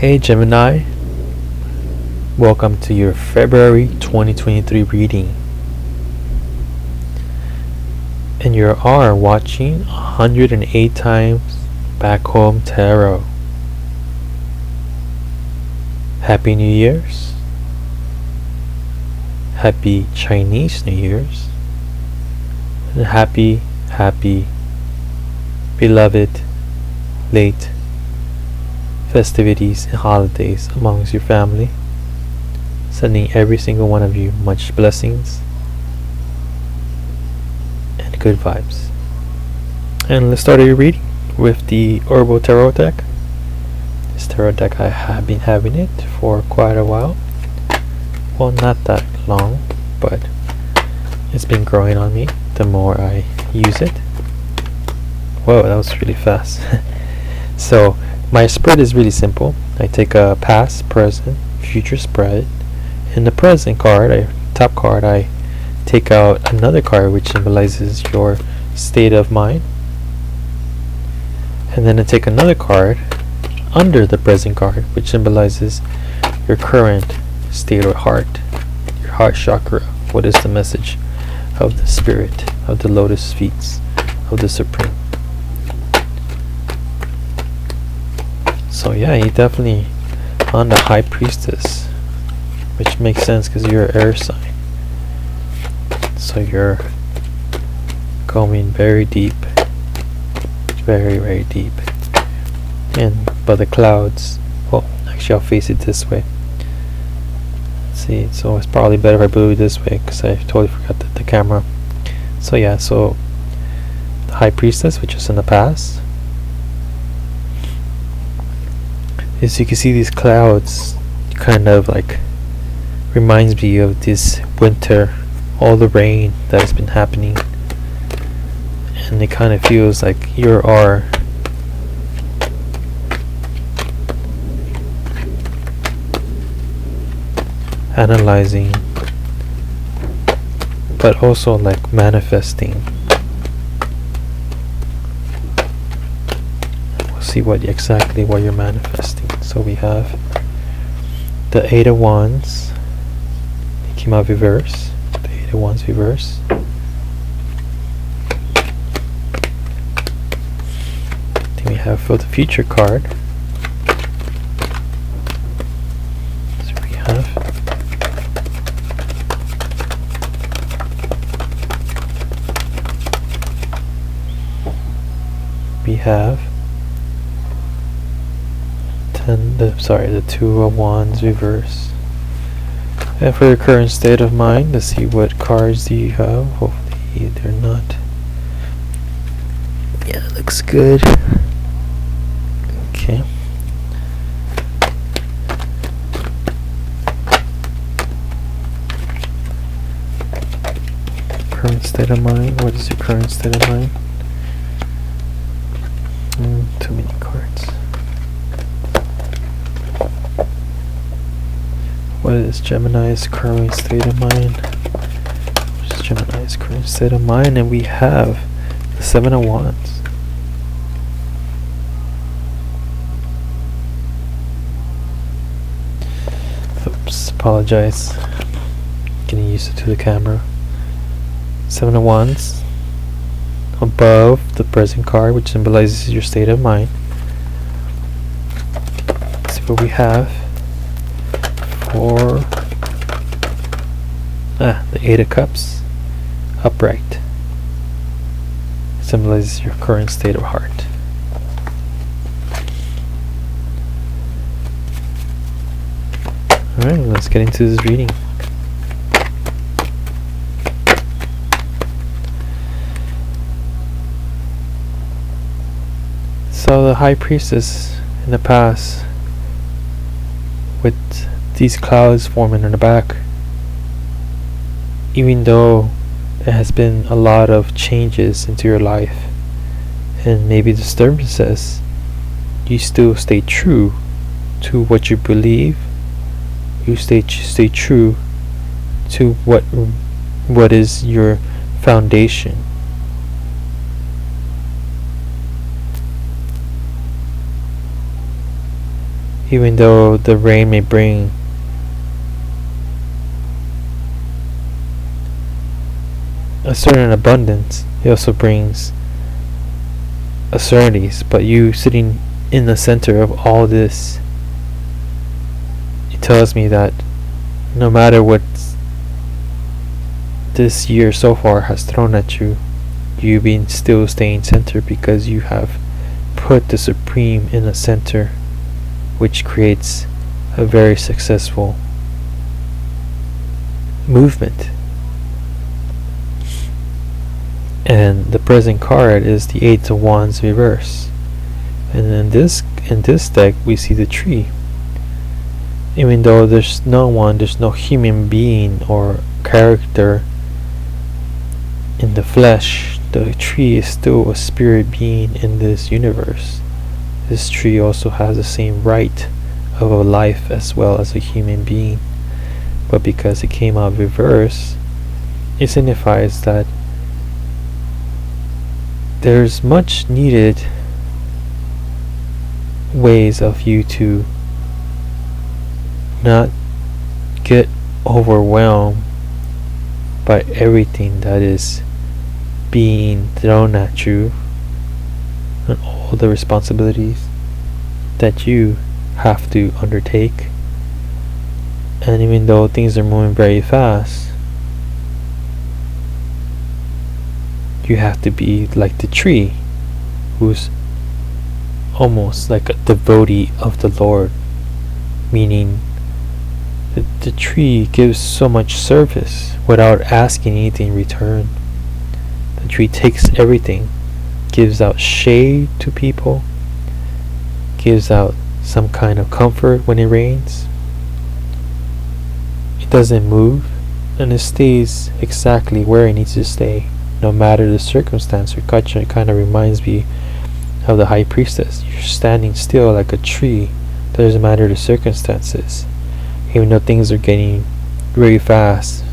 Hey Gemini, welcome to your February 2023 reading. And you are watching 108 times Back Home Tarot. Happy New Year's. Happy Chinese New Year's. And happy beloved late festivities and holidays amongst your family. Sending every single one of you much blessings and good vibes. And let's start your reading with the Herbal Tarot deck. This tarot deck, I have been having it for quite a while. Well, not that long, but it's been growing on me the more I use it. Whoa, that was really fast. So my spread is really simple. I take a past, present, future spread. In the present card, top card, I take out another card which symbolizes your state of mind. And then I take another card under the present card which symbolizes your current state of heart, your heart chakra. What is the message of the spirit, of the lotus feet, of the supreme? So yeah, you definitely on the High Priestess, which makes sense because you're an air sign. So you're going very deep, very deep. And by the clouds, well, actually I'll face it this way. Let's see, so it's probably better if I blew it this way because I totally forgot the camera. So yeah, so the High Priestess, which is in the past. As you can see, these clouds kind of like reminds me of this winter, all the rain that has been happening, and it kind of feels like you are analyzing, but also like manifesting. We'll see what you're manifesting. So we have the Eight of Wands. It came out reverse. The Eight of Wands reverse. Then we have for the future card. So we have the Two of Wands reverse. And for your current state of mind, let's see what cards do you have. Hopefully they're not. Yeah, it looks good. Okay. Current state of mind. What is your current state of mind? Too many cards. What is Gemini's current state of mind? What is Gemini's current state of mind? And we have the Seven of Wands. Oops, apologize. Getting used to the camera. Seven of Wands above the present card, which symbolizes your state of mind. Let's see what we have. Or the Eight of Cups upright symbolizes your current state of heart. Alright, let's get into this reading. So the High Priestess in the past, with these clouds forming in the back, even though there has been a lot of changes into your life and maybe disturbances, you still stay true to what you believe. You stay true to what is your foundation. Even though the rain may bring a certain abundance, it also brings uncertainties. But you sitting in the center of all this, it tells me that no matter what this year so far has thrown at you, you've been still staying centered because you have put the Supreme in the center, which creates a very successful movement. And the present card is the Eight of Wands reverse. And in this deck we see the tree. Even though there's no human being or character in the flesh, the tree is still a spirit being in this universe. This tree also has the same right of a life as well as a human being. But because it came out reverse, it signifies that there's much needed ways of you to not get overwhelmed by everything that is being thrown at you and all the responsibilities that you have to undertake. And even though things are moving very fast, you have to be like the tree, who's almost like a devotee of the Lord, meaning that the tree gives so much service without asking anything in return. The tree takes everything, gives out shade to people, gives out some kind of comfort when it rains. It doesn't move, and it stays exactly where it needs to stay, no matter the circumstance. Your culture kind of reminds me of the high priestess. You're standing still like a tree. Doesn't matter the circumstances. Even though things are getting very fast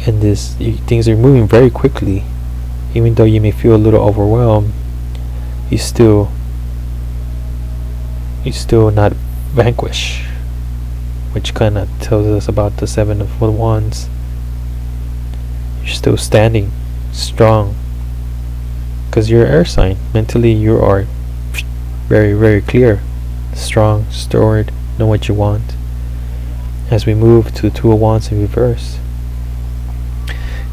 and things are moving very quickly, even though you may feel a little overwhelmed, you still not vanquish, which kind of tells us about the Seven of Wands. You're still standing strong because you're an air sign. Mentally you are very, very clear, strong, stored, know what you want. As we move to the Two of Wands in reverse,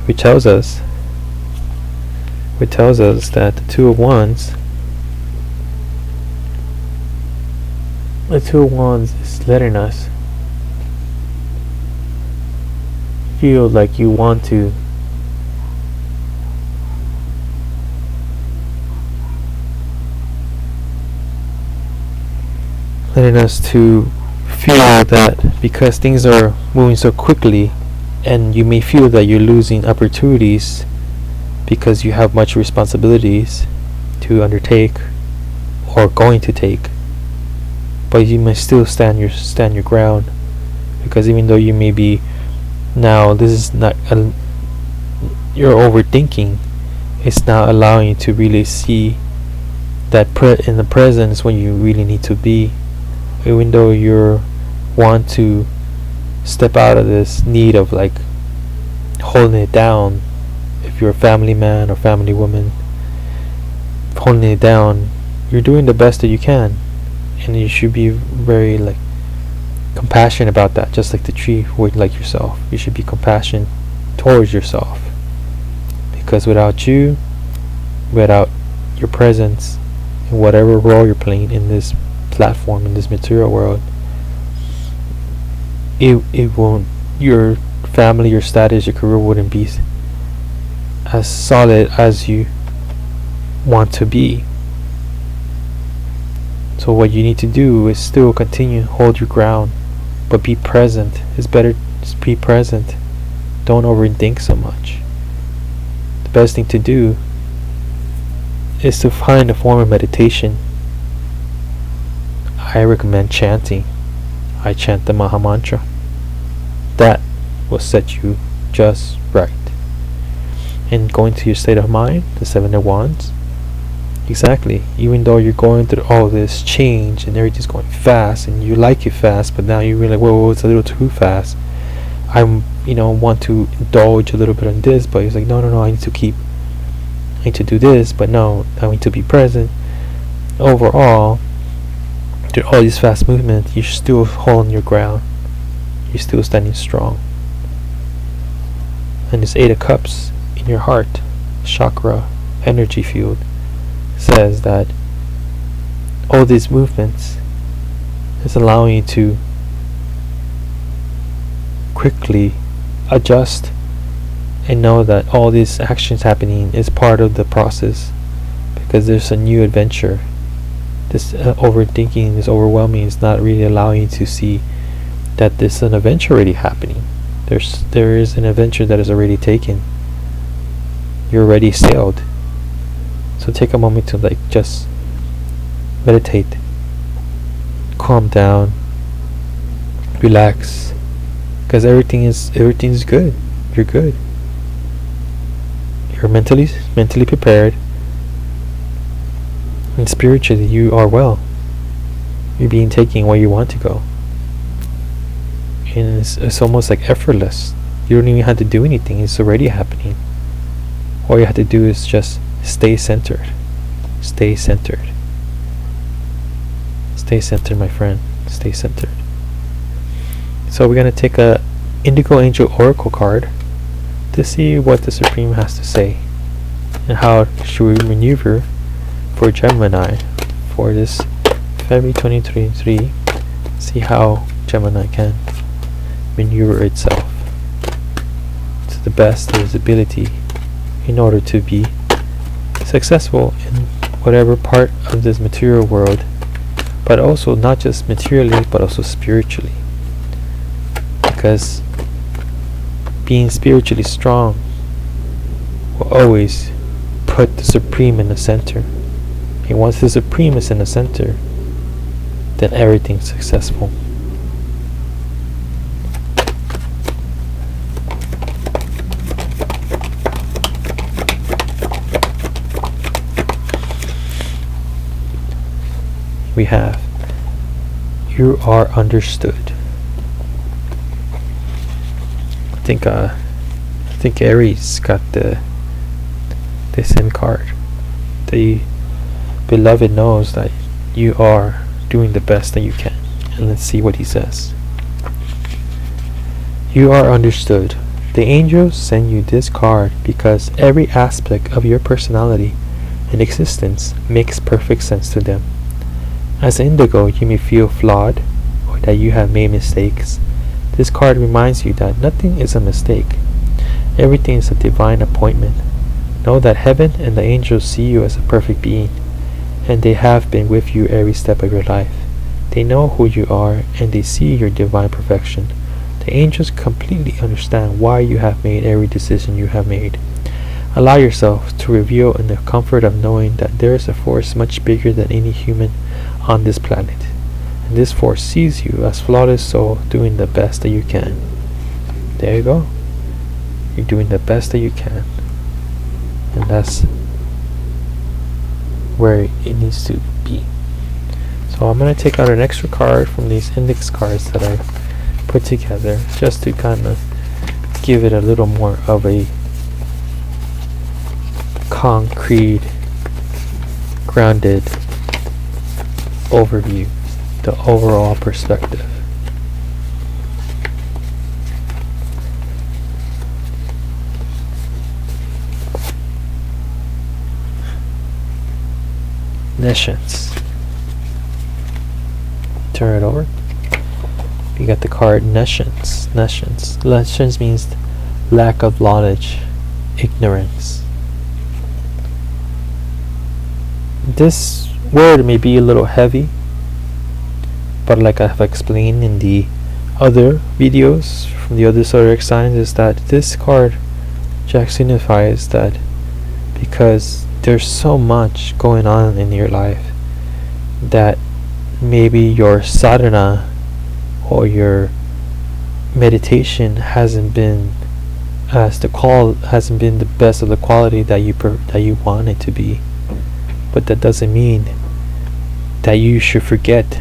which tells us that the Two of Wands is letting us feel like you want to feel that because things are moving so quickly and you may feel that you're losing opportunities because you have much responsibilities to undertake or going to take, but you must still stand your ground, because even though you may be now, this is not you're overthinking, it's not allowing you to really see that in the present is when you really need to be. Even though you want to step out of this need of like holding it down, if you're a family man or family woman, holding it down, you're doing the best that you can, and you should be very like compassionate about that, just like the tree would like yourself. You should be compassionate towards yourself, because without your presence in whatever role you're playing in this platform, in this material world, it won't, your family, your status, your career wouldn't be as solid as you want to be. So what you need to do is still continue, hold your ground, but be present. It's better just be present. Don't overthink so much. The best thing to do is to find a form of meditation. I recommend chanting. I chant the Maha Mantra. That will set you just right. And going to your state of mind, the Seven of Wands, Exactly. Even though you're going through all this change and everything's going fast and you like it fast, but now you realize, whoa, it's a little too fast. Want to indulge a little bit on this, but it's like, no, I need to do this, but no, I need to be present. Overall, through all these fast movements, you're still holding your ground. You're still standing strong. And this 8 of Cups in your heart, chakra, energy field, says that all these movements is allowing you to quickly adjust and know that all these actions happening is part of the process, because there's a new adventure. This overthinking, this overwhelming is not really allowing you to see that there's an adventure already happening. There is an adventure that is already taken. You're already sailed. So take a moment to just meditate, calm down, relax, because everything is good. You're good. You're mentally prepared, and spiritually you are well. You're being taken where you want to go, and it's almost like effortless. You don't even have to do anything. It's already happening. All you have to do is just stay centered. Stay centered. Stay centered, my friend. Stay centered. So we're going to take a Indigo Angel Oracle card to see what the Supreme has to say and how should we maneuver for Gemini for this February 2023. See how Gemini can maneuver itself to the best of its ability in order to be successful in whatever part of this material world, but also not just materially but also spiritually, because being spiritually strong will always put the Supreme in the center, and once the Supreme is in the center, then everything's successful. We have, you are understood. I think Aries got the same card. The beloved knows that you are doing the best that you can. And let's see what he says. You are understood. The angels send you this card because every aspect of your personality and existence makes perfect sense to them. As indigo, you may feel flawed or that you have made mistakes. This card reminds you that nothing is a mistake. Everything is a divine appointment. Know that heaven and the angels see you as a perfect being, and they have been with you every step of your life. They know who you are, and they see your divine perfection. The angels completely understand why you have made every decision you have made. Allow yourself to reveal in the comfort of knowing that there is a force much bigger than any human on this planet, and this force sees you as flawless soul doing the best that you can. There you go. You're doing the best that you can, and that's where it needs to be. So I'm going to take out an extra card from these index cards that I put together, just to kind of give it a little more of a concrete, grounded overview, the overall perspective. Nescience. Turn it over. You got the card Nescience. Nescience means lack of knowledge, ignorance. This word may be a little heavy, but like I have explained in the other videos from the other zodiac signs, is that this card just signifies that because there's so much going on in your life that maybe your sadhana or your meditation hasn't been the best of the quality that you want it to be. but that doesn't mean that you should forget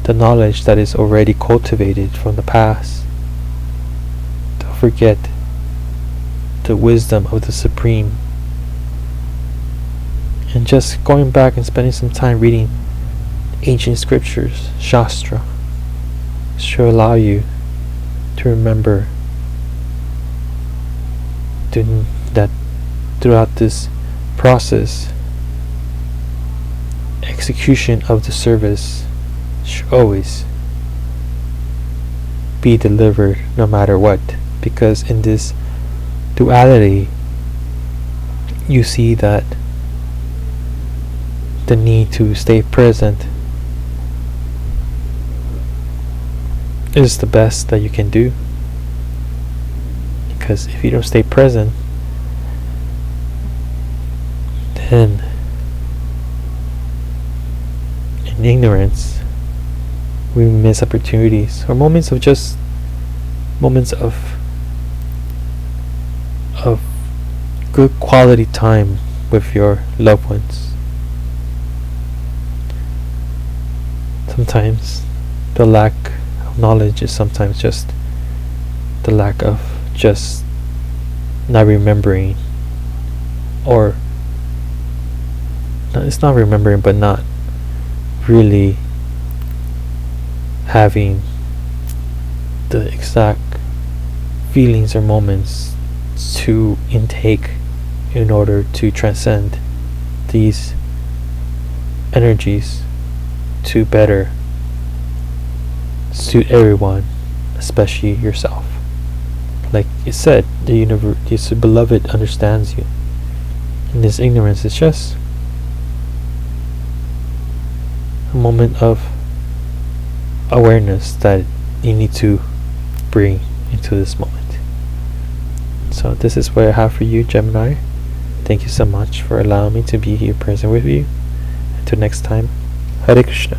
the knowledge that is already cultivated from the past. Don't forget the wisdom of the Supreme. And just going back and spending some time reading ancient scriptures, Shastra, should allow you to remember that throughout this process, execution of the service should always be delivered no matter what, because in this duality you see that the need to stay present is the best that you can do, because if you don't stay present, then in ignorance we miss opportunities or moments of good quality time with your loved ones. Sometimes the lack of knowledge is sometimes just the lack of just not remembering, or it's not remembering but not really having the exact feelings or moments to intake in order to transcend these energies to better suit everyone, especially yourself. Like it said, the universe, this beloved understands you. And this ignorance is just a moment of awareness that you need to bring into this moment. So this is what I have for you, Gemini. Thank you so much for allowing me to be here present with you. Until next time, Hare Krishna.